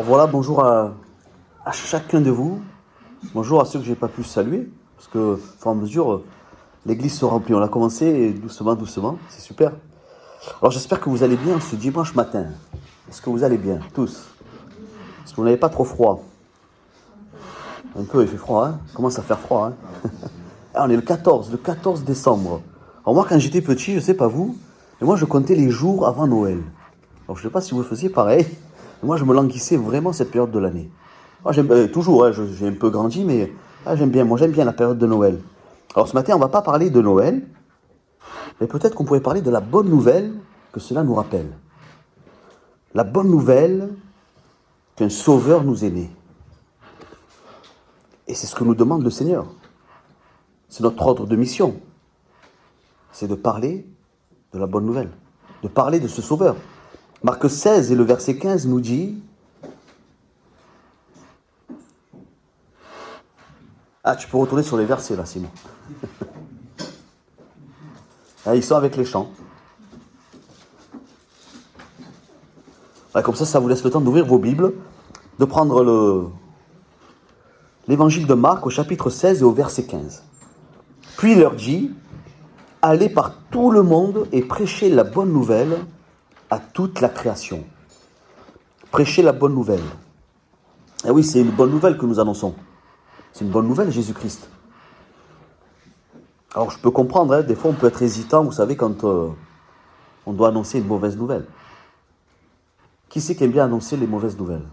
Alors voilà, bonjour à chacun de vous. Bonjour à ceux que je n'ai pas pu saluer, parce que, au fur et à mesure, l'église se remplit. On a commencé doucement, doucement, c'est super. Alors j'espère que vous allez bien ce dimanche matin. Est-ce que vous allez bien, tous? Est-ce que vous n'avez pas trop froid? Un peu, il fait froid, hein? Il commence à faire froid, hein? Ah, on est le 14 décembre. Alors moi, quand j'étais petit, je ne sais pas vous, mais moi je comptais les jours avant Noël. Alors je ne sais pas si vous faisiez pareil, mais moi je me languissais vraiment cette période de l'année. Moi j'aime toujours, hein, j'ai un peu grandi, mais j'aime bien. Moi j'aime bien la période de Noël. Alors ce matin, on ne va pas parler de Noël, mais peut-être qu'on pourrait parler de la bonne nouvelle que cela nous rappelle. La bonne nouvelle qu'un sauveur nous est né. Et c'est ce que nous demande le Seigneur. C'est notre ordre de mission. C'est de parler de la bonne nouvelle, de parler de ce sauveur. Marc 16 et le verset 15 nous dit... Ah, tu peux retourner sur les versets là, Simon. Ah, ils sont avec les chants. Ah, comme ça vous laisse le temps d'ouvrir vos Bibles, de prendre l'évangile de Marc au chapitre 16 et au verset 15. Puis il leur dit, allez par tout le monde et prêchez la bonne nouvelle à toute la création. Prêchez la bonne nouvelle. Et oui, c'est une bonne nouvelle que nous annonçons. C'est une bonne nouvelle, Jésus-Christ. Alors je peux comprendre, hein, des fois on peut être hésitant, vous savez, quand on doit annoncer une mauvaise nouvelle. Qui c'est qui aime bien annoncer les mauvaises nouvelles?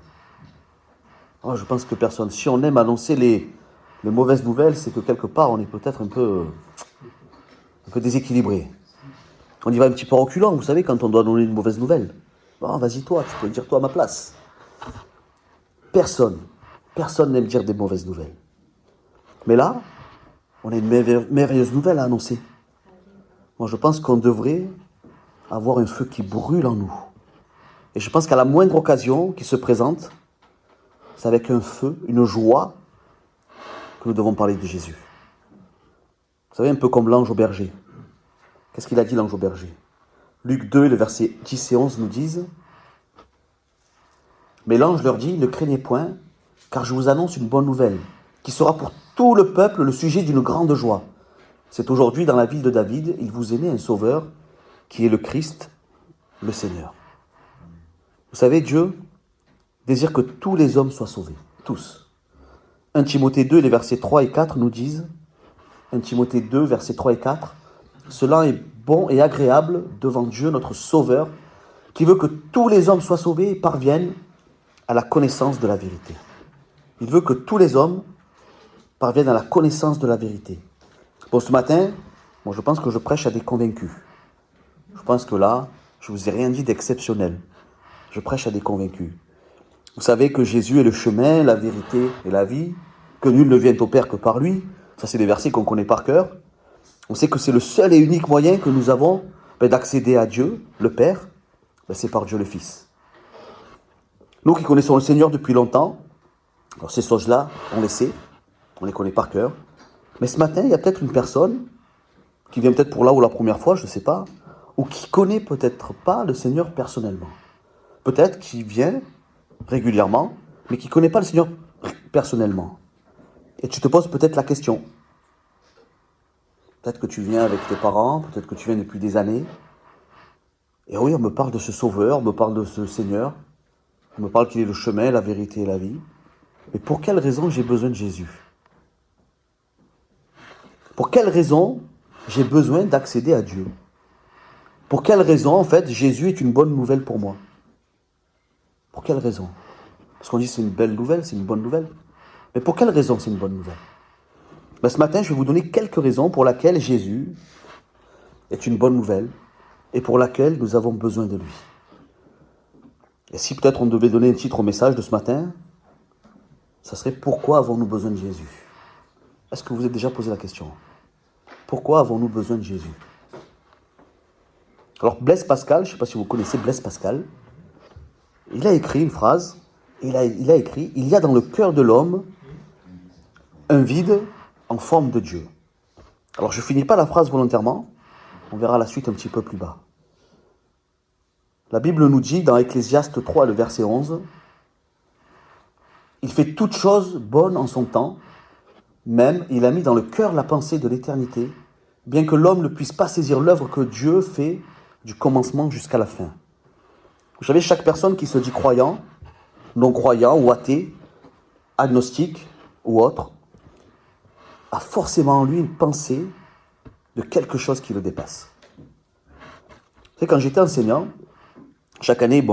Oh, je pense que personne. Si on aime annoncer les mauvaises nouvelles, c'est que quelque part on est peut-être un peu déséquilibré. On y va un petit peu reculant, vous savez, quand on doit donner une mauvaise nouvelle. Bon, vas-y toi, tu peux le dire toi à ma place. Personne n'aime dire des mauvaises nouvelles. Mais là, on a une merveilleuse nouvelle à annoncer. Moi, je pense qu'on devrait avoir un feu qui brûle en nous. Et je pense qu'à la moindre occasion qui se présente, c'est avec un feu, une joie, que nous devons parler de Jésus. Vous savez, un peu comme l'ange au berger. Qu'est-ce qu'il a dit, l'ange au berger? Luc 2, le verset 10 et 11 nous disent, « Mais l'ange leur dit, ne craignez point, car je vous annonce une bonne nouvelle, qui sera pour tout le peuple le sujet d'une grande joie. C'est aujourd'hui dans la ville de David, il vous est né un sauveur, qui est le Christ, le Seigneur. » Vous savez, Dieu désire que tous les hommes soient sauvés, tous. 1 Timothée 2, les versets 3 et 4 nous disent, 1 Timothée 2, versets 3 et 4, « Cela est bon et agréable devant Dieu, notre Sauveur, qui veut que tous les hommes soient sauvés et parviennent à la connaissance de la vérité. » Il veut que tous les hommes parviennent à la connaissance de la vérité. Bon, ce matin, moi je pense que je prêche à des convaincus. Je pense que là, je ne vous ai rien dit d'exceptionnel. Je prêche à des convaincus. Vous savez que Jésus est le chemin, la vérité et la vie, que nul ne vienne au Père que par lui. Ça, c'est des versets qu'on connaît par cœur. On sait que c'est le seul et unique moyen que nous avons d'accéder à Dieu, le Père, c'est par Dieu le Fils. Nous qui connaissons le Seigneur depuis longtemps, alors ces choses-là, on les sait, on les connaît par cœur. Mais ce matin, il y a peut-être une personne qui vient peut-être pour là ou la première fois, je ne sais pas, ou qui connaît peut-être pas le Seigneur personnellement. Peut-être qui vient régulièrement, mais qui ne connaît pas le Seigneur personnellement. Et tu te poses peut-être la question. Peut-être que tu viens avec tes parents, peut-être que tu viens depuis des années. Et oui, on me parle de ce Sauveur, on me parle de ce Seigneur, on me parle qu'il est le chemin, la vérité et la vie. Mais pour quelle raison j'ai besoin de Jésus? Pour quelle raison j'ai besoin d'accéder à Dieu? Pour quelle raison, en fait, Jésus est une bonne nouvelle pour moi? Pour quelle raison? Parce qu'on dit c'est une belle nouvelle, c'est une bonne nouvelle. Mais pour quelle raison c'est une bonne nouvelle? Ce matin, je vais vous donner quelques raisons pour lesquelles Jésus est une bonne nouvelle et pour laquelle nous avons besoin de lui. Et si peut-être on devait donner un titre au message de ce matin, ça serait « Pourquoi avons-nous besoin de Jésus ?» Est-ce que vous vous êtes déjà posé la question? Pourquoi avons-nous besoin de Jésus? Alors Blaise Pascal, je ne sais pas si vous connaissez Blaise Pascal, il a écrit une phrase, il a écrit « Il y a dans le cœur de l'homme un vide en forme de Dieu. » Alors je ne finis pas la phrase volontairement, on verra la suite un petit peu plus bas. La Bible nous dit dans Ecclésiaste 3, le verset 11, Il fait toute chose bonne en son temps. Même, il a mis dans le cœur la pensée de l'éternité, bien que l'homme ne puisse pas saisir l'œuvre que Dieu fait du commencement jusqu'à la fin. Vous savez, chaque personne qui se dit croyant, non-croyant ou athée, agnostique ou autre, a forcément en lui une pensée de quelque chose qui le dépasse. Vous savez, quand j'étais enseignant, chaque année,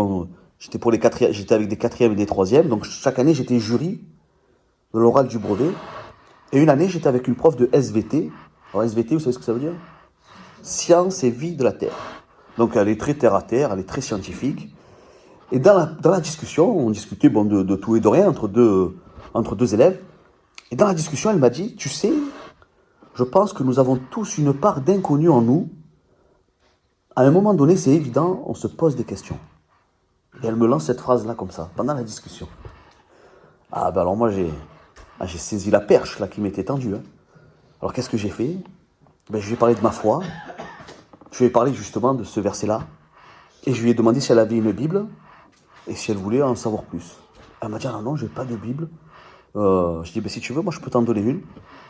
j'étais avec des quatrièmes et des troisièmes, donc chaque année j'étais jury de l'oral du brevet. Et une année, j'étais avec une prof de SVT. Alors SVT, vous savez ce que ça veut dire? Science et vie de la Terre. Donc elle est très terre à terre, elle est très scientifique. Et dans la discussion, on discutait de tout et de rien entre deux élèves. Et dans la discussion, elle m'a dit, tu sais, je pense que nous avons tous une part d'inconnu en nous. À un moment donné, c'est évident, on se pose des questions. Et elle me lance cette phrase-là comme ça, pendant la discussion. Ah ben alors moi, j'ai saisi la perche là qui m'était tendue. Hein. Alors qu'est-ce que j'ai fait? Ben, je lui ai parlé de ma foi. Je lui ai parlé justement de ce verset-là. Et je lui ai demandé si elle avait une Bible et si elle voulait en savoir plus. Elle m'a dit, ah non, je n'ai pas de Bible. Je dis, ben, si tu veux, moi je peux t'en donner une.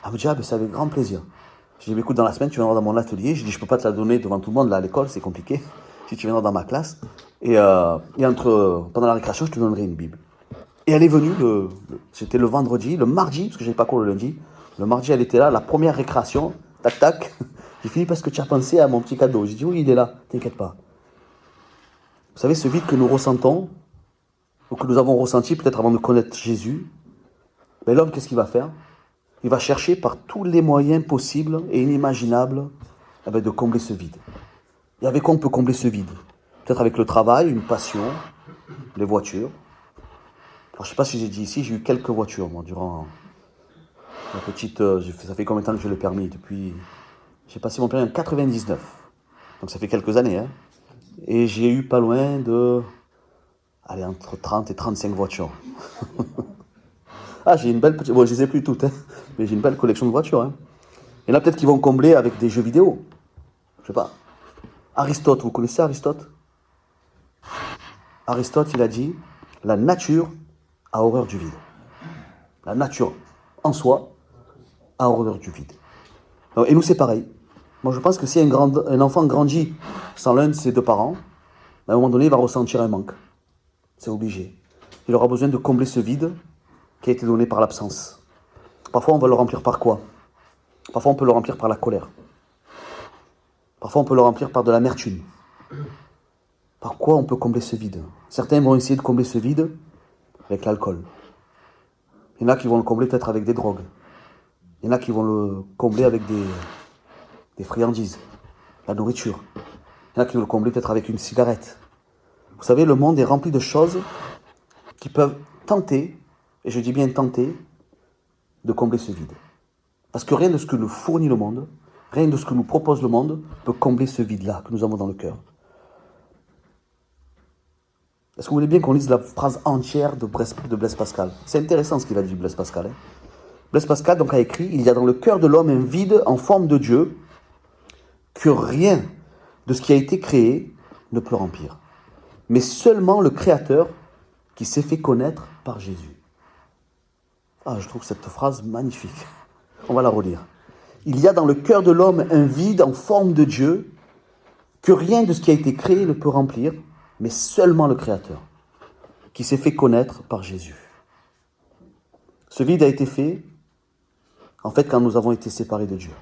Elle me dit, ah ben c'est avec grand plaisir. Je dis, ben, écoute, dans la semaine, tu viendras dans mon atelier. Je dis, je ne peux pas te la donner devant tout le monde, là à l'école, c'est compliqué. Si tu viendras dans ma classe. Et pendant la récréation, je te donnerai une Bible. Et elle est venue, c'était le vendredi, le mardi, parce que je n'avais pas cours le lundi. Le mardi, elle était là, la première récréation, tac, tac. J'ai fini parce que tu as pensé à mon petit cadeau. J'ai dit, oui, il est là, t'inquiète pas. Vous savez, ce vide que nous ressentons, ou que nous avons ressenti peut-être avant de connaître Jésus, ben, l'homme, qu'est-ce qu'il va faire? Il va chercher par tous les moyens possibles et inimaginables de combler ce vide. Et avec quoi on peut combler ce vide? Peut-être avec le travail, une passion, les voitures. Alors, je ne sais pas si j'ai dit ici, j'ai eu quelques voitures, moi, durant ma petite... ça fait combien de temps que j'ai le permis? J'ai passé mon permis en 99. Donc, ça fait quelques années, hein. Et j'ai eu pas loin de... entre 30 et 35 voitures. Ah, j'ai une belle petite... Bon, je les ai plus toutes, hein. Mais j'ai une belle collection de voitures, hein. Il y en a peut-être qui vont combler avec des jeux vidéo. Je sais pas. Aristote, vous connaissez Aristote? Aristote, il a dit, la nature a horreur du vide. La nature, en soi, a horreur du vide. Et nous, c'est pareil. Moi, je pense que si un enfant grandit sans l'un de ses deux parents, à un moment donné, il va ressentir un manque. C'est obligé. Il aura besoin de combler ce vide qui a été donné par l'absence. Parfois, on va le remplir par quoi? Parfois, on peut le remplir par la colère. Parfois, on peut le remplir par de l'amertume. Par quoi on peut combler ce vide? Certains vont essayer de combler ce vide avec l'alcool. Il y en a qui vont le combler peut-être avec des drogues. Il y en a qui vont le combler avec des friandises, la nourriture. Il y en a qui vont le combler peut-être avec une cigarette. Vous savez, le monde est rempli de choses qui peuvent tenter, et je dis bien tenter, de combler ce vide. Parce que rien de ce que nous fournit le monde, rien de ce que nous propose le monde peut combler ce vide-là que nous avons dans le cœur. Est-ce que vous voulez bien qu'on lise la phrase entière de Blaise Pascal? C'est intéressant ce qu'il a dit, Blaise Pascal. Hein. Blaise Pascal donc, a écrit « Il y a dans le cœur de l'homme un vide en forme de Dieu que rien de ce qui a été créé ne peut remplir. Mais seulement le Créateur qui s'est fait connaître par Jésus. » Ah, je trouve cette phrase magnifique. On va la relire. « Il y a dans le cœur de l'homme un vide en forme de Dieu que rien de ce qui a été créé ne peut remplir, mais seulement le Créateur, qui s'est fait connaître par Jésus. » Ce vide a été fait, en fait, quand nous avons été séparés de Dieu.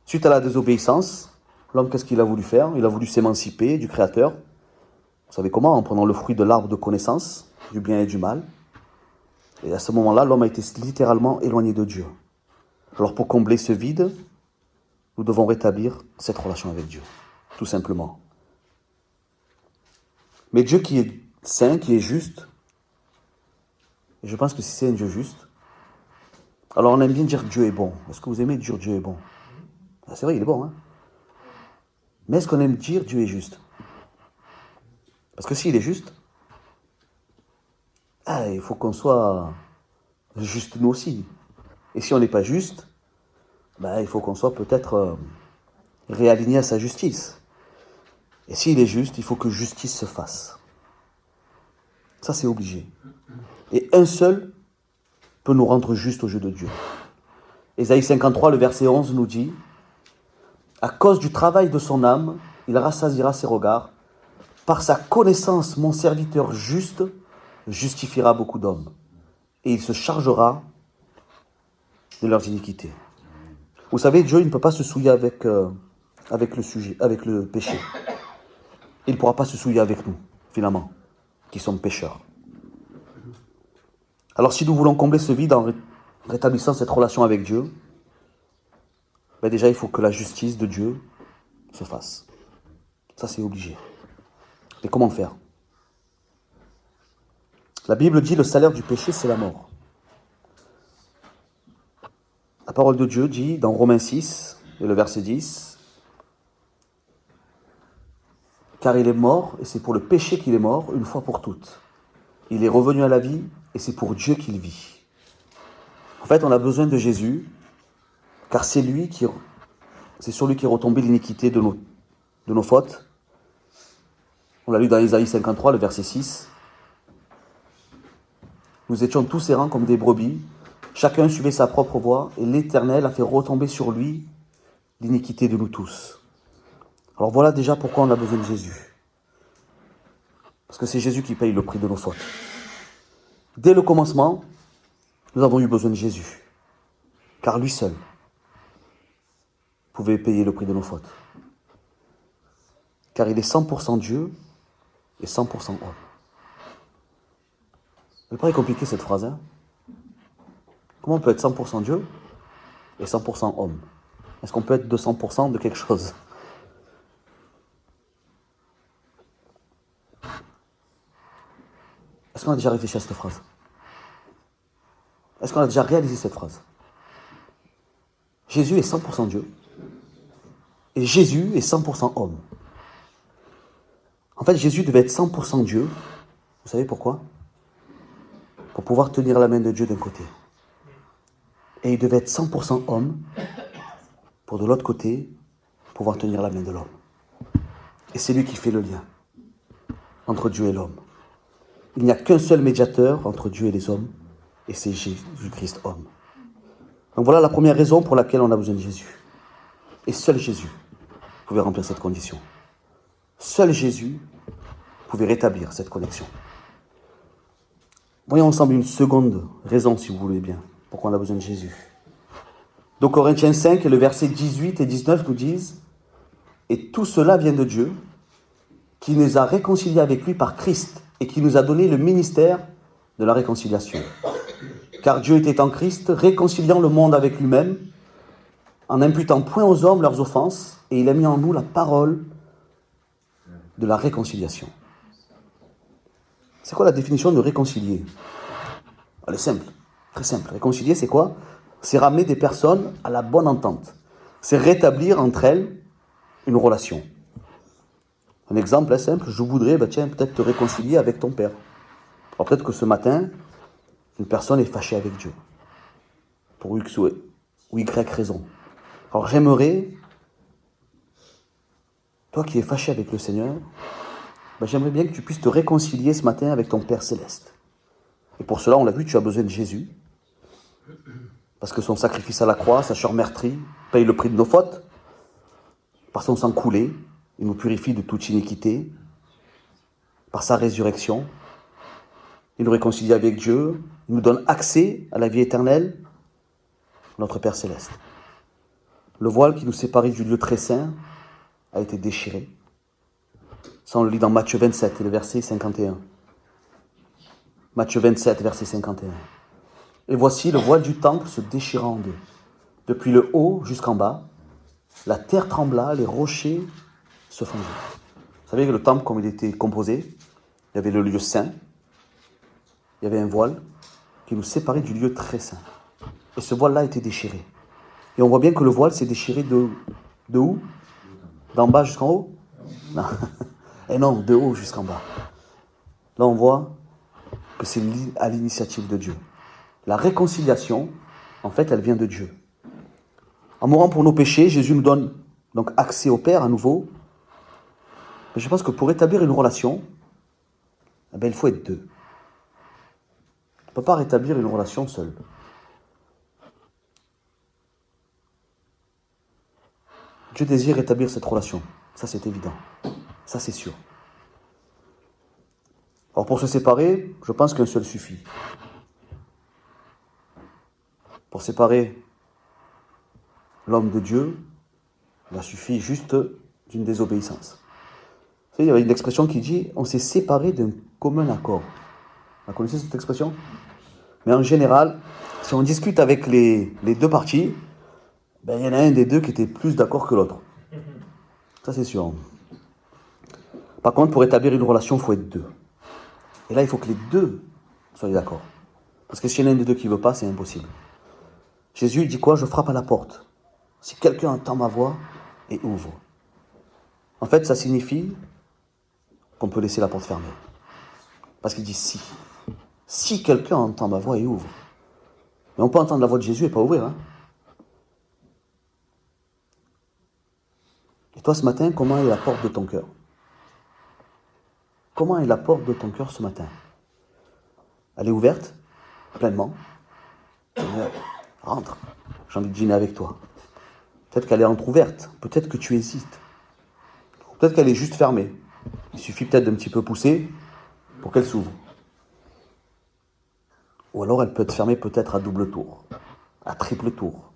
Suite à la désobéissance, l'homme, qu'est-ce qu'il a voulu faire? Il a voulu s'émanciper du Créateur. Vous savez comment? En prenant le fruit de l'arbre de connaissance, du bien et du mal. Et à ce moment-là, l'homme a été littéralement éloigné de Dieu. Alors pour combler ce vide, nous devons rétablir cette relation avec Dieu, tout simplement. Mais Dieu qui est saint, qui est juste, et je pense que si c'est un Dieu juste, alors on aime bien dire Dieu est bon. Est-ce que vous aimez dire Dieu est bon? Ah, c'est vrai, il est bon, hein? Mais est-ce qu'on aime dire Dieu est juste? Parce que s'il est juste, il faut qu'on soit juste nous aussi. Et si on n'est pas juste, il faut qu'on soit peut-être réaligné à sa justice. Et s'il est juste, il faut que justice se fasse. Ça, c'est obligé. Et un seul peut nous rendre justes aux yeux de Dieu. Ésaïe 53, le verset 11 nous dit « À cause du travail de son âme, il rassasiera ses regards. Par sa connaissance, mon serviteur juste justifiera beaucoup d'hommes. Et il se chargera de leurs iniquités. » Vous savez, Dieu il ne peut pas se souiller avec le péché. Il ne pourra pas se souiller avec nous, finalement, qui sommes pécheurs. Alors si nous voulons combler ce vide en rétablissant cette relation avec Dieu, déjà il faut que la justice de Dieu se fasse. Ça c'est obligé. Mais comment faire? La Bible dit le salaire du péché c'est la mort. La parole de Dieu dit dans Romains 6, et le verset 10, « Car il est mort, et c'est pour le péché qu'il est mort, une fois pour toutes. Il est revenu à la vie, et c'est pour Dieu qu'il vit. » En fait, on a besoin de Jésus, car c'est sur lui qui est retombée l'iniquité de nos fautes. On l'a lu dans Ésaïe 53, le verset 6. Nous étions tous errants comme des brebis, chacun suivait sa propre voie, et l'Éternel a fait retomber sur lui l'iniquité de nous tous. Alors voilà déjà pourquoi on a besoin de Jésus. Parce que c'est Jésus qui paye le prix de nos fautes. Dès le commencement, nous avons eu besoin de Jésus, car lui seul pouvait payer le prix de nos fautes. Car il est 100% Dieu et 100% homme. Elle paraît compliquée cette phrase, hein? Comment on peut être 100% Dieu et 100% homme? Est-ce qu'on peut être 200% de quelque chose? Est-ce qu'on a déjà réfléchi à cette phrase? Est-ce qu'on a déjà réalisé cette phrase? Jésus est 100% Dieu et Jésus est 100% homme. En fait, Jésus devait être 100% Dieu. Vous savez pourquoi? Pour pouvoir tenir la main de Dieu d'un côté. Et il devait être 100% homme pour de l'autre côté pouvoir tenir la main de l'homme. Et c'est lui qui fait le lien entre Dieu et l'homme. Il n'y a qu'un seul médiateur entre Dieu et les hommes, et c'est Jésus-Christ homme. Donc voilà la première raison pour laquelle on a besoin de Jésus. Et seul Jésus pouvait remplir cette condition. Seul Jésus pouvait rétablir cette connexion. Voyons ensemble une seconde raison, si vous voulez bien, pourquoi on a besoin de Jésus. Donc Corinthiens 5, le verset 18 et 19 nous disent « Et tout cela vient de Dieu, qui nous a réconciliés avec lui par Christ et qui nous a donné le ministère de la réconciliation. Car Dieu était en Christ, réconciliant le monde avec lui-même, en n'imputant point aux hommes leurs offenses, et il a mis en nous la parole de la réconciliation. » C'est quoi la définition de réconcilier? Elle est simple, très simple. Réconcilier, c'est quoi? C'est ramener des personnes à la bonne entente. C'est rétablir entre elles une relation. Un exemple est simple, je voudrais peut-être te réconcilier avec ton père. Alors peut-être que ce matin, une personne est fâchée avec Dieu. Pour X ou Y raison. Alors j'aimerais, toi qui es fâché avec le Seigneur, j'aimerais bien que tu puisses te réconcilier ce matin avec ton Père Céleste. Et pour cela, on l'a vu, tu as besoin de Jésus. Parce que son sacrifice à la croix, sa chair meurtrie, paye le prix de nos fautes. Par son sang coulé, il nous purifie de toute iniquité. Par sa résurrection, il nous réconcilie avec Dieu. Il nous donne accès à la vie éternelle, notre Père Céleste. Le voile qui nous séparait du lieu très saint a été déchiré. Ça, on le lit dans Matthieu 27, le verset 51. Matthieu 27, verset 51. Et voici le voile du temple se déchira en deux. Depuis le haut jusqu'en bas, la terre trembla, les rochers se fondirent. Vous savez que le temple, comme il était composé, il y avait le lieu saint, il y avait un voile qui nous séparait du lieu très saint. Et ce voile-là était déchiré. Et on voit bien que le voile s'est déchiré de où? D'en bas jusqu'en haut? Non. Et non, de haut jusqu'en bas. Là, on voit que c'est à l'initiative de Dieu. La réconciliation, en fait, elle vient de Dieu. En mourant pour nos péchés, Jésus nous donne donc accès au Père à nouveau. Mais je pense que pour établir une relation, il faut être deux. ne peut pas rétablir une relation seul. Dieu désire rétablir cette relation. Ça, c'est évident. Ça, c'est sûr. Alors, pour se séparer, je pense qu'un seul suffit. Pour séparer l'homme de Dieu, il a suffi juste d'une désobéissance. Vous savez, il y avait une expression qui dit « on s'est séparé d'un commun accord ». Vous connaissez cette expression? Mais en général, si on discute avec les deux parties, ben, il y en a un des deux qui était plus d'accord que l'autre. Ça, c'est sûr. Par contre, pour établir une relation, il faut être deux. Et là, il faut que les deux soient d'accord. Parce que s'il y en a un des deux qui ne veut pas, c'est impossible. Jésus dit quoi? Je frappe à la porte. Si quelqu'un entend ma voix et ouvre. En fait, ça signifie qu'on peut laisser la porte fermée. Parce qu'il dit si. Si quelqu'un entend ma voix et ouvre. Mais on peut entendre la voix de Jésus et pas ouvrir. Hein? Et toi, ce matin, comment est la porte de ton cœur? Comment est la porte de ton cœur ce matin? Elle est ouverte, pleinement. Seigneur, rentre. J'ai envie de dîner avec toi. Peut-être qu'elle est entrouverte. Peut-être que tu hésites. Peut-être qu'elle est juste fermée. Il suffit peut-être d'un petit peu pousser pour qu'elle s'ouvre. Ou alors elle peut être fermée peut-être à double tour, à triple tour,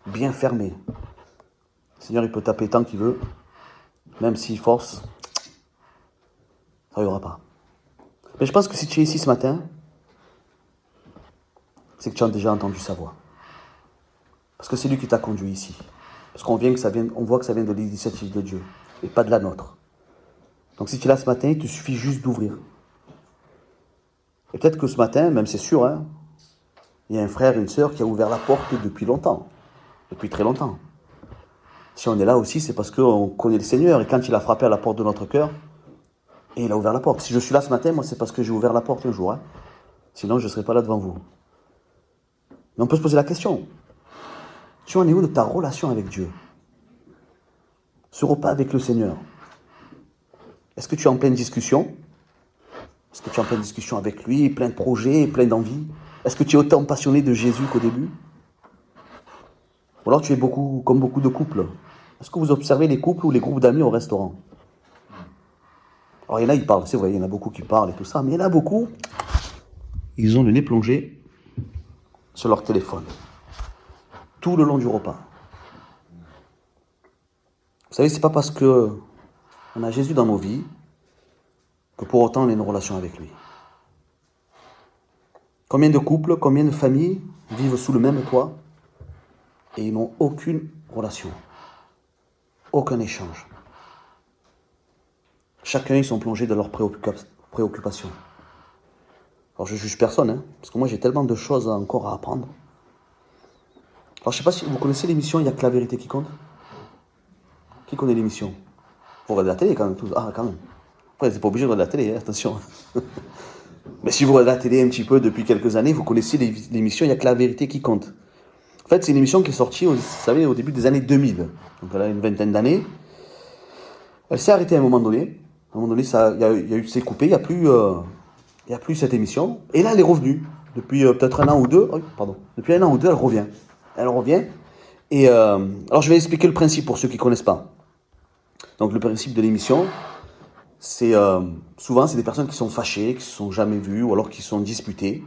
bien fermée. Le Seigneur, il peut taper tant qu'il veut, même s'il force, ça n'y aura pas. Mais je pense que si tu es ici ce matin, c'est que tu as déjà entendu sa voix. Parce que c'est lui qui t'a conduit ici. Parce qu'on voit que ça vient de l'initiative de Dieu, et pas de la nôtre. Donc si tu es là ce matin, il te suffit juste d'ouvrir. Et peut-être que ce matin, même c'est sûr, hein, il y a un frère, une sœur qui a ouvert la porte depuis longtemps, depuis très longtemps. Si on est là aussi, c'est parce qu'on connaît le Seigneur, et quand il a frappé à la porte de notre cœur, et il a ouvert la porte. Si je suis là ce matin, moi c'est parce que j'ai ouvert la porte un jour. Hein. Sinon, je ne serais pas là devant vous. Mais on peut se poser la question. Tu en es où de ta relation avec Dieu? Ce repas avec le Seigneur. Est-ce que tu es en pleine discussion? Est-ce que tu es en pleine discussion avec lui, plein de projets, plein d'envie? Est-ce que tu es autant passionné de Jésus qu'au début? Ou alors tu es comme beaucoup de couples. Est-ce que vous observez les couples ou les groupes d'amis au restaurant? Alors il y en a, ils parlent, c'est vrai, il y en a beaucoup qui parlent et tout ça, mais il y en a beaucoup, ils ont le nez plongé sur leur téléphone, tout le long du repas. Vous savez, c'est pas parce que on a Jésus dans nos vies que pour autant on a une relation avec lui. Combien de couples, combien de familles vivent sous le même toit et ils n'ont aucune relation, aucun échange. Chacun, ils sont plongés dans leurs préoccupations. Alors je juge personne, hein, parce que moi j'ai tellement de choses encore à apprendre. Alors je sais pas si vous connaissez l'émission « Il n'y a que la vérité qui compte ». Qui connaît l'émission? Vous regardez la télé quand même, tous. Ah, quand même. Après, c'est pas obligé de regarder la télé, hein, attention. Mais si vous regardez la télé un petit peu depuis quelques années, vous connaissez l'émission « Il n'y a que la vérité qui compte ». En fait, c'est une émission qui est sortie, vous savez, au début des années 2000. Donc elle a une vingtaine d'années. Elle s'est arrêtée à un moment donné. À un moment donné, c'est coupé, il n'y a plus cette émission. Et là, elle est revenue. Depuis peut-être un an ou deux. Depuis un an ou deux, elle revient. Elle revient. Et alors, je vais expliquer le principe pour ceux qui ne connaissent pas. Donc, le principe de l'émission, c'est souvent, c'est des personnes qui sont fâchées, qui ne se sont jamais vues, ou alors qui sont disputées.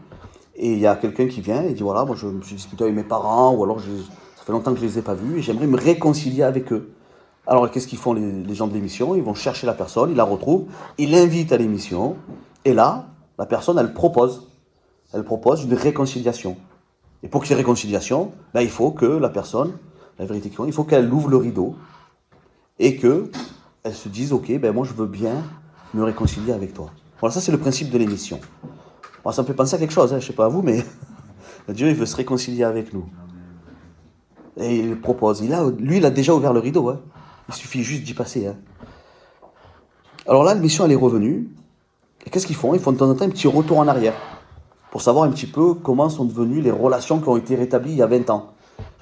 Et il y a quelqu'un qui vient et dit, voilà, moi, je me suis disputé avec mes parents, ou alors ça fait longtemps que je ne les ai pas vus, et j'aimerais me réconcilier avec eux. Alors, qu'est-ce qu'ils font les gens de l'émission? Ils vont chercher la personne, ils la retrouvent, ils l'invitent à l'émission, et là, la personne, elle propose une réconciliation. Et pour qu'il y ait réconciliation, il faut que la personne, la vérité qui compte, il faut qu'elle ouvre le rideau, et qu'elle se dise, ok, moi je veux bien me réconcilier avec toi. Voilà, ça c'est le principe de l'émission. Alors, ça me fait penser à quelque chose, hein, je ne sais pas à vous, mais Dieu, il veut se réconcilier avec nous. Et il propose. Lui, il a déjà ouvert le rideau, hein. Il suffit juste d'y passer. Hein. Alors là, l'émission, elle est revenue. Et qu'est-ce qu'ils font? Ils font de temps en temps un petit retour en arrière pour savoir un petit peu comment sont devenues les relations qui ont été rétablies il y a 20 ans.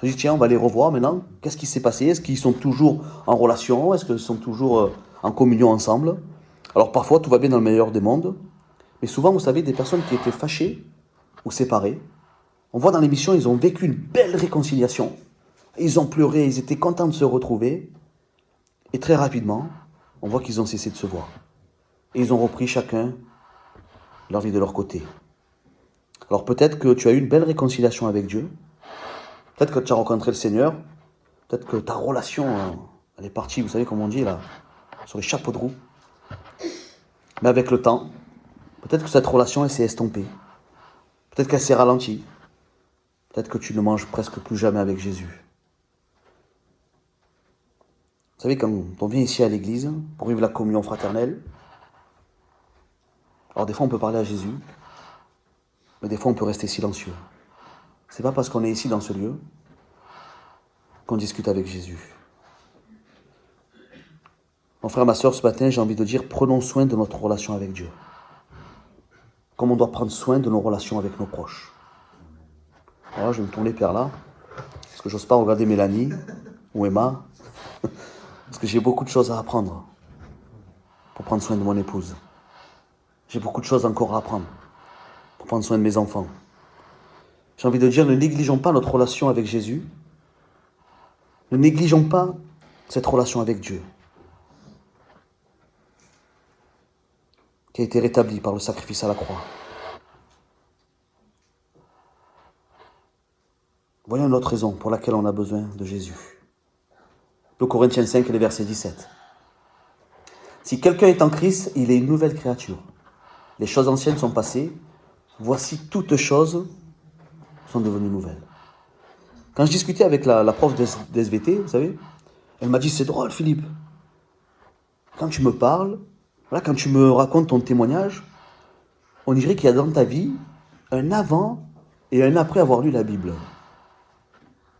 Je dis, tiens, on va les revoir maintenant. Qu'est-ce qui s'est passé? Est-ce qu'ils sont toujours en relation? Est-ce qu'ils sont toujours en communion ensemble? Alors parfois, tout va bien dans le meilleur des mondes. Mais souvent, vous savez, des personnes qui étaient fâchées, ou séparés. On voit dans l'émission, ils ont vécu une belle réconciliation. Ils ont pleuré, ils étaient contents de se retrouver. Et très rapidement, on voit qu'ils ont cessé de se voir. Et ils ont repris chacun leur vie de leur côté. Alors peut-être que tu as eu une belle réconciliation avec Dieu. Peut-être que tu as rencontré le Seigneur. Peut-être que ta relation, elle est partie, vous savez comme on dit là, sur les chapeaux de roue. Mais avec le temps, peut-être que cette relation, elle s'est estompée. Peut-être qu'elle s'est ralentie. Peut-être que tu ne manges presque plus jamais avec Jésus. Vous savez, quand on vient ici à l'église pour vivre la communion fraternelle, alors des fois on peut parler à Jésus, mais des fois on peut rester silencieux. C'est pas parce qu'on est ici dans ce lieu qu'on discute avec Jésus. Mon frère, ma soeur, ce matin, j'ai envie de dire, prenons soin de notre relation avec Dieu. Comme on doit prendre soin de nos relations avec nos proches. Voilà, je vais me tourner vers là, parce que j'ose pas regarder Mélanie ou Emma, parce que j'ai beaucoup de choses à apprendre pour prendre soin de mon épouse. J'ai beaucoup de choses encore à apprendre pour prendre soin de mes enfants. J'ai envie de dire, ne négligeons pas notre relation avec Jésus. Ne négligeons pas cette relation avec Dieu, qui a été rétablie par le sacrifice à la croix. Voyons une autre raison pour laquelle on a besoin de Jésus. 2 Corinthiens 5 et le verset 17. Si quelqu'un est en Christ, il est une nouvelle créature. Les choses anciennes sont passées. Voici toutes choses sont devenues nouvelles. Quand je discutais avec la prof d'SVT, vous savez, elle m'a dit, c'est drôle Philippe. Quand tu me parles, voilà, quand tu me racontes ton témoignage, on dirait qu'il y a dans ta vie un avant et un après avoir lu la Bible.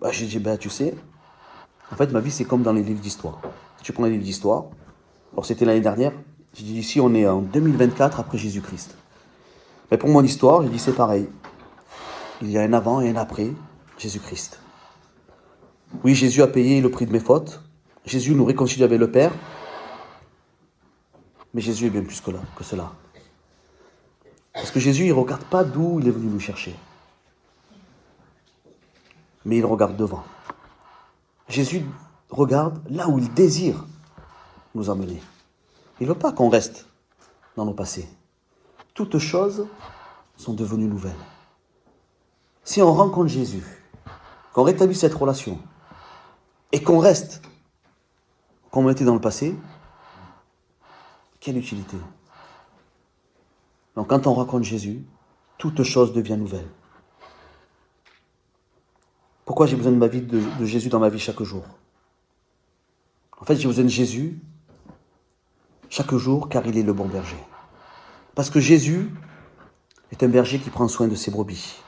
J'ai dit, tu sais, en fait, ma vie, c'est comme dans les livres d'histoire. Si tu prends les livres d'histoire, alors c'était l'année dernière, j'ai dit, ici, on est en 2024 après Jésus-Christ. Mais pour mon histoire, j'ai dit, c'est pareil. Il y a un avant et un après Jésus-Christ. Oui, Jésus a payé le prix de mes fautes. Jésus nous réconcilie avec le Père. Mais Jésus est bien plus que cela. Parce que Jésus, il ne regarde pas d'où il est venu nous chercher. Mais il regarde devant. Jésus regarde là où il désire nous emmener. Il ne veut pas qu'on reste dans nos passés. Toutes choses sont devenues nouvelles. Si on rencontre Jésus, qu'on rétablit cette relation, et qu'on reste comme on était dans le passé, quelle utilité? Donc quand on rencontre Jésus, toute chose devient nouvelle. Pourquoi j'ai besoin de Jésus dans ma vie chaque jour? En fait, j'ai besoin de Jésus chaque jour car il est le bon berger. Parce que Jésus est un berger qui prend soin de ses brebis.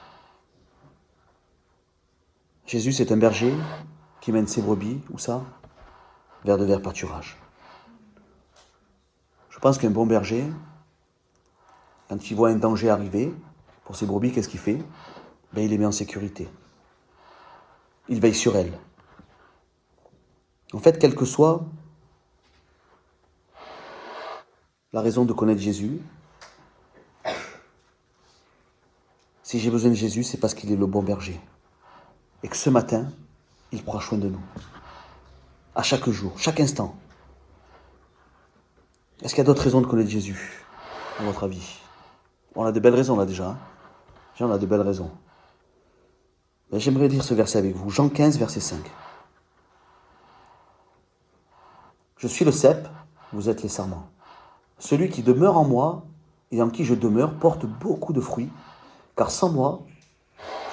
Jésus, c'est un berger qui mène ses brebis, où ça? Vers de verts pâturages. Je pense qu'un bon berger, quand il voit un danger arriver pour ses brebis, qu'est-ce qu'il fait? Il les met en sécurité. Il veille sur elles. En fait, quelle que soit la raison de connaître Jésus, si j'ai besoin de Jésus, c'est parce qu'il est le bon berger. Et que ce matin, il prend soin de nous. À chaque jour, chaque instant. Est-ce qu'il y a d'autres raisons de connaître Jésus, dans votre avis? On a de belles raisons là déjà. On a de belles raisons. Mais j'aimerais lire ce verset avec vous. Jean 15, verset 5. Je suis le cep, vous êtes les sarments. Celui qui demeure en moi et en qui je demeure porte beaucoup de fruits, car sans moi,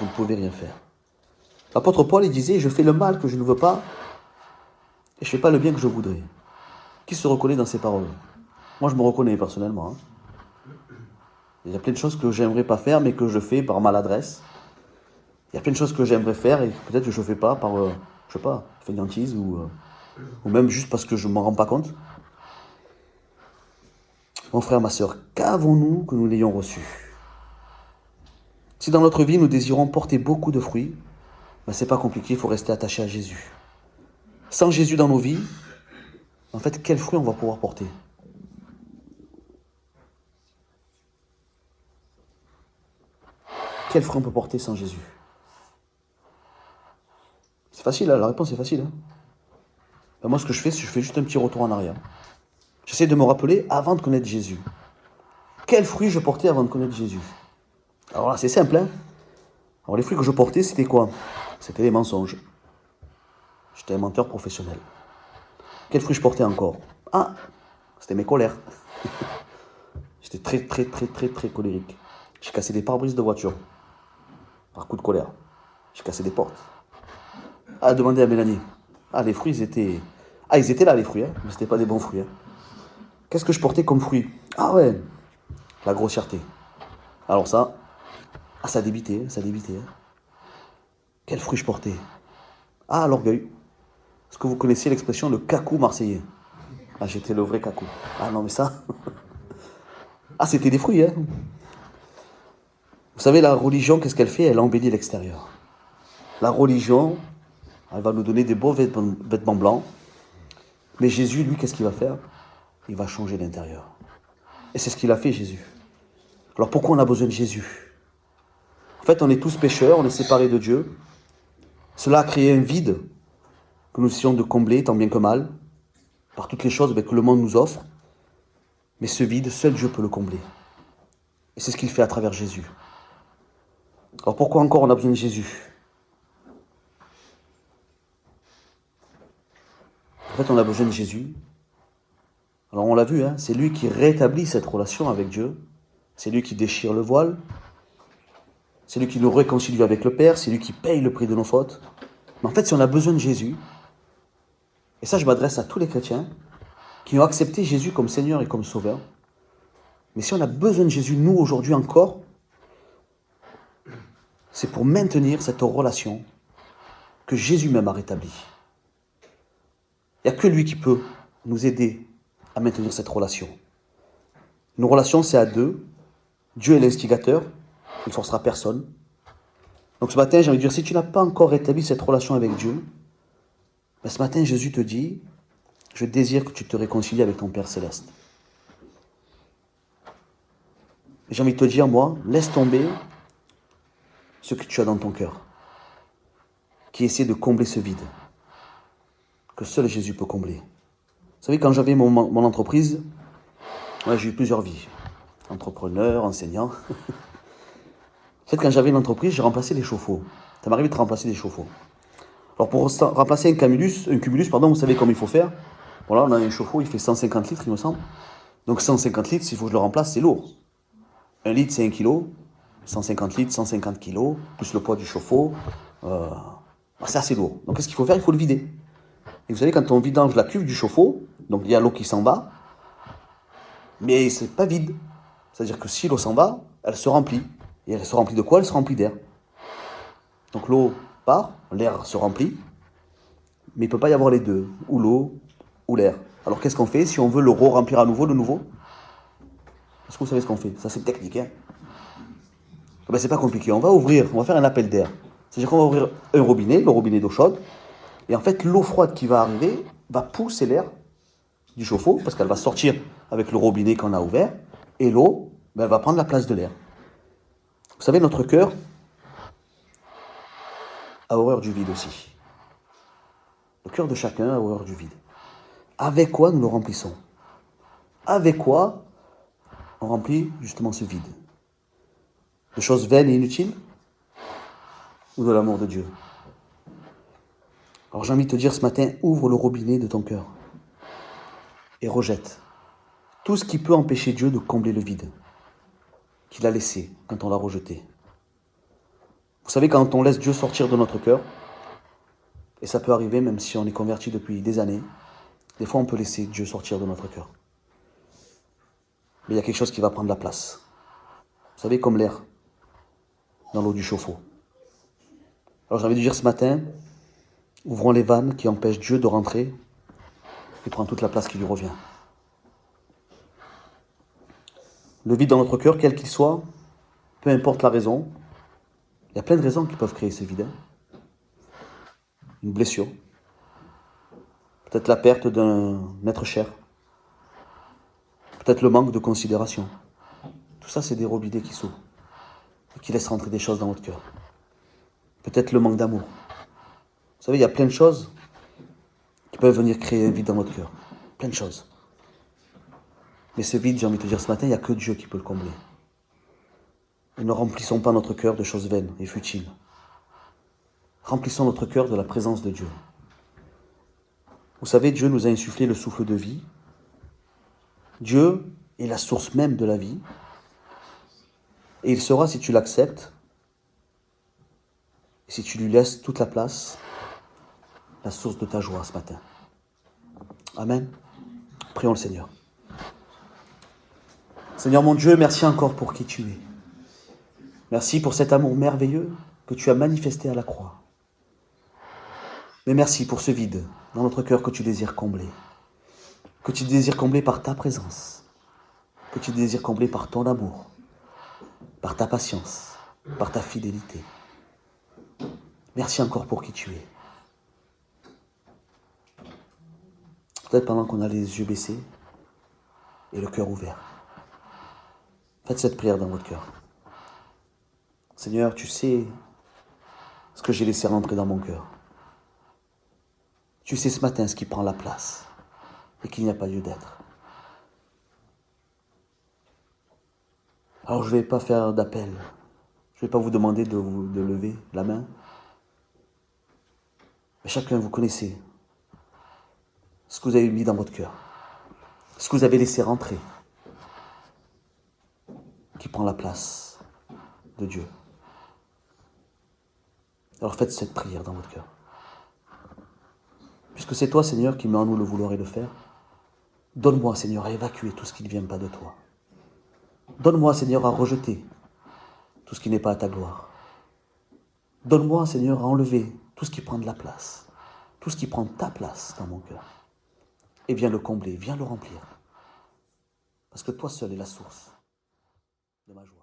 vous ne pouvez rien faire. L'apôtre Paul, il disait, je fais le mal que je ne veux pas, et je ne fais pas le bien que je voudrais. Qui se reconnaît dans ces paroles? Moi, je me reconnais personnellement. Il y a plein de choses que j'aimerais pas faire, mais que je fais par maladresse. Il y a plein de choses que j'aimerais faire, et peut-être que je ne fais pas par, je sais pas, fainéantise, ou même juste parce que je ne m'en rends pas compte. Mon frère, ma soeur, qu'avons-nous que nous l'ayons reçu? Si dans notre vie, nous désirons porter beaucoup de fruits, c'est pas compliqué, il faut rester attaché à Jésus. Sans Jésus dans nos vies, en fait, quels fruits on va pouvoir porter? Quel fruit on peut porter sans Jésus? C'est facile, hein, la réponse est facile. Hein. Ben moi, ce que je fais, c'est que je fais juste un petit retour en arrière. J'essaie de me rappeler avant de connaître Jésus. Quel fruit je portais avant de connaître Jésus? Alors là, c'est simple. Hein. Alors les fruits que je portais, c'était quoi? C'était les mensonges. J'étais un menteur professionnel. Quel fruit je portais encore? Ah, c'était mes colères. J'étais très colérique. J'ai cassé des pare-brises de voiture. Par coup de colère. J'ai cassé des portes. Ah, demandez à Mélanie. Ah, les fruits, ils étaient... Ah, ils étaient là, les fruits, hein, mais c'était pas des bons fruits. Hein. Qu'est-ce que je portais comme fruit? Ah ouais, la grossièreté. Alors ça, ça débitait, ça débitait. Hein. Quel fruit je portais? Ah, l'orgueil. Est-ce que vous connaissez l'expression le cacou marseillais? Ah, j'étais le vrai cacou. Ah non, mais ça... Ah, c'était des fruits, hein. Vous savez, la religion, qu'est-ce qu'elle fait? Elle embellit l'extérieur. La religion, elle va nous donner des beaux vêtements blancs. Mais Jésus, lui, qu'est-ce qu'il va faire? Il va changer l'intérieur. Et c'est ce qu'il a fait, Jésus. Alors pourquoi on a besoin de Jésus? En fait, on est tous pécheurs, on est séparés de Dieu. Cela a créé un vide que nous essayons de combler, tant bien que mal, par toutes les choses que le monde nous offre. Mais ce vide, seul Dieu peut le combler. Et c'est ce qu'il fait à travers Jésus. Alors pourquoi encore on a besoin de Jésus? En fait, on a besoin de Jésus. Alors on l'a vu, hein, c'est lui qui rétablit cette relation avec Dieu. C'est lui qui déchire le voile. C'est lui qui nous réconcilie avec le Père. C'est lui qui paye le prix de nos fautes. Mais en fait, si on a besoin de Jésus, et ça je m'adresse à tous les chrétiens qui ont accepté Jésus comme Seigneur et comme Sauveur, mais si on a besoin de Jésus, nous aujourd'hui encore, c'est pour maintenir cette relation que Jésus même a rétablie. Il n'y a que lui qui peut nous aider à maintenir cette relation. Une relation, c'est à deux. Dieu est l'instigateur, il ne forcera personne. Donc ce matin, j'ai envie de dire, si tu n'as pas encore rétabli cette relation avec Dieu, ben ce matin, Jésus te dit, je désire que tu te réconcilies avec ton Père Céleste. Et j'ai envie de te dire, moi, laisse tomber ce que tu as dans ton cœur, qui essaie de combler ce vide, que seul Jésus peut combler. Vous savez, quand j'avais mon entreprise, ouais, j'ai eu plusieurs vies. Entrepreneur, enseignant. En fait, quand j'avais une entreprise, j'ai remplacé les chauffe-eau. Ça m'arrive de remplacer des chauffe-eau. Alors, pour remplacer un cumulus, vous savez comment il faut faire. Voilà, on a un chauffe-eau, il fait 150 litres, il me semble. Donc, 150 litres, s'il faut que je le remplace, c'est lourd. 1 litre, c'est 1 kg. 150 litres, 150 kg, plus le poids du chauffe-eau. C'est assez lourd. Donc, qu'est-ce qu'il faut faire? Il faut le vider. Et vous savez, quand on vidange la cuve du chauffe-eau, donc il y a l'eau qui s'en va, mais c'est pas vide. C'est-à-dire que si l'eau s'en va, elle se remplit. Et elle se remplit de quoi? Elle se remplit d'air. Donc l'eau part, l'air se remplit, mais il ne peut pas y avoir les deux, ou l'eau, ou l'air. Alors qu'est-ce qu'on fait si on veut le remplir à nouveau de nouveau? Est-ce que vous savez ce qu'on fait? Ça c'est technique, hein? Ben, c'est pas compliqué, on va faire un appel d'air. C'est-à-dire qu'on va ouvrir un robinet, le robinet d'eau chaude, et en fait l'eau froide qui va arriver va pousser l'air du chauffe-eau, parce qu'elle va sortir avec le robinet qu'on a ouvert, et l'eau, elle va prendre la place de l'air. Vous savez, notre cœur a horreur du vide aussi. Le cœur de chacun a horreur du vide. Avec quoi nous le remplissons? Avec quoi on remplit justement ce vide? De choses vaines et inutiles? Ou de l'amour de Dieu? Alors j'ai envie de te dire ce matin, ouvre le robinet de ton cœur et rejette tout ce qui peut empêcher Dieu de combler le vide qu'il a laissé quand on l'a rejeté. Vous savez, quand on laisse Dieu sortir de notre cœur, et ça peut arriver même si on est converti depuis des années, des fois on peut laisser Dieu sortir de notre cœur. Mais il y a quelque chose qui va prendre la place. Vous savez, comme l'air dans l'eau du chauffe-eau. Alors j'ai envie de dire ce matin, ouvrons les vannes qui empêchent Dieu de rentrer et prendre toute la place qui lui revient. Le vide dans notre cœur, quel qu'il soit, peu importe la raison, il y a plein de raisons qui peuvent créer ce vide. Une blessure, peut-être la perte d'un être cher, peut-être le manque de considération. Tout ça, c'est des robinets qui s'ouvrent. et qui laisse rentrer des choses dans votre cœur. Peut-être le manque d'amour. Vous savez, il y a plein de choses qui peuvent venir créer un vide dans votre cœur. Plein de choses. Mais ce vide, j'ai envie de te dire ce matin, il n'y a que Dieu qui peut le combler. Et ne remplissons pas notre cœur de choses vaines et futiles. Remplissons notre cœur de la présence de Dieu. Vous savez, Dieu nous a insufflé le souffle de vie. Dieu est la source même de la vie. Et il sera, si tu l'acceptes, et si tu lui laisses toute la place, la source de ta joie ce matin. Amen. Prions le Seigneur. Seigneur mon Dieu, merci encore pour qui tu es. Merci pour cet amour merveilleux que tu as manifesté à la croix. Mais merci pour ce vide dans notre cœur que tu désires combler. Que tu désires combler par ta présence. Que tu désires combler par ton amour. Par ta patience. Par ta fidélité. Merci encore pour qui tu es. Peut-être pendant qu'on a les yeux baissés et le cœur ouvert. Faites cette prière dans votre cœur. Seigneur, tu sais ce que j'ai laissé rentrer dans mon cœur. Tu sais ce matin ce qui prend la place et qu'il n'y a pas lieu d'être. Alors je ne vais pas faire d'appel. Je ne vais pas vous demander de lever la main. Mais chacun, vous connaissez ce que vous avez mis dans votre cœur. Ce que vous avez laissé rentrer. Qui prend la place de Dieu. Alors faites cette prière dans votre cœur. Puisque c'est toi, Seigneur, qui mets en nous le vouloir et le faire, donne-moi, Seigneur, à évacuer tout ce qui ne vient pas de toi. Donne-moi, Seigneur, à rejeter tout ce qui n'est pas à ta gloire. Donne-moi, Seigneur, à enlever tout ce qui prend de la place, tout ce qui prend ta place dans mon cœur. Et viens le combler, viens le remplir. Parce que toi seul es la source de ma joie.